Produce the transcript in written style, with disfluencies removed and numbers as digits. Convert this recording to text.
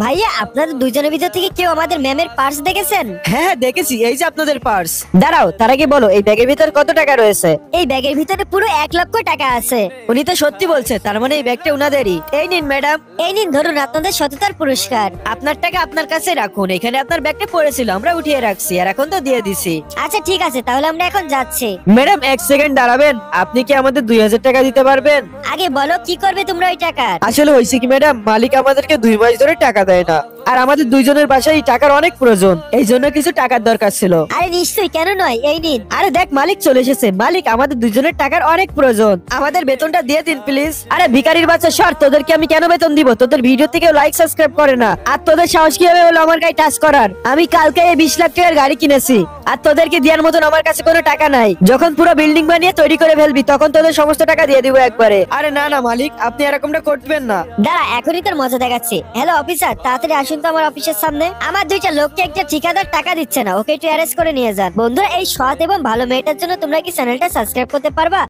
ভাইয়া আপনাদের দুইজনের ভিতর থেকে কেউ আমাদের ম্যামের পার্স দেখেছেন? হ্যাঁ দেখেছি, এই যে আপনাদের পার্স। দাঁড়াও, তার আগে বলো এই ব্যাগের ভিতর কত টাকা রয়েছে? এই ব্যাগের ভিতরে পুরো 1 লক্ষ টাকা আছে। উনি তো সত্যি বলছে, তার মানে এই ব্যাগটা উনাদেরই। এই নিন ম্যাডাম, এই নিন ধরুন আপনাদের সততার পুরস্কার। আপনার টাকা আপনার কাছে রাখুন। এখানে আপনার ব্যাগটা পড়েছিল, আমরা উঠিয়ে রাখছি, আর এখন তো দিয়ে দিছি। আচ্ছা ঠিক আছে, তাহলে আমরা এখন যাচ্ছি। ম্যাডাম 1 সেকেন্ড দাঁড়াবেন, আপনি কি আমাদের 2000 টাকা দিতে পারবেন? আগে বলো কি করবে তোমরা ওই টাকার? আসলে হয়েছে কি ম্যাডাম, মালিক আমাদেরকে 2 মাস ধরে টাকা দেয় না, আর আমাদের দুইজনের বাসায় টাকার অনেক প্রয়োজন, এই জন্য কিছু টাকার দরকার ছিল। আরে নিশ্চয়ই, কেন নয়, এই নিন। আরে দেখ মালিক চলে এসেছে। মালিক, আমাদের দুইজনের টাকার অনেক প্রয়োজন, আমাদের বেতনটা দিয়ে দিন প্লিজ। আরে ভিখারির বাচ্চা সর, তোদেরকে আমি কেন বেতন দিব? তোদের ভিডিও থেকে লাইক সাবস্ক্রাইব করে না, আর তোদের সাহস কিভাবে হলো আমার গায়ে টাচ করার? আমি কালকে এই 20 লাখ টাকার গাড়ি কিনেছি, আর তোদেরকে দেওয়ার মতন আমার কাছে কোনো টাকা নাই। যখন পুরো বিল্ডিং বানিয়ে তৈরি করে ফেলবি তখন তোদের সমস্ত টাকা দিয়ে দিব একবারে। আরে না না মালিক, আপনি এরকমটা করবেন না। দাঁড়া, এখনই তোর মজা দেখাচ্ছি। হ্যালো অফিসার, তাড়াতাড়ি আসুন তো আমার অফিসের সামনে। আমার দুইটা লোককে একটা ঠিকাদার টাকা দিচ্ছে না, ওকে একটু অ্যারেস্ট করে নিয়ে যান। বন্ধুরা, এই সৎ এবং ভালো মেয়েটার জন্য তোমরা কি চ্যানেলটা সাবস্ক্রাইব করতে পারবা?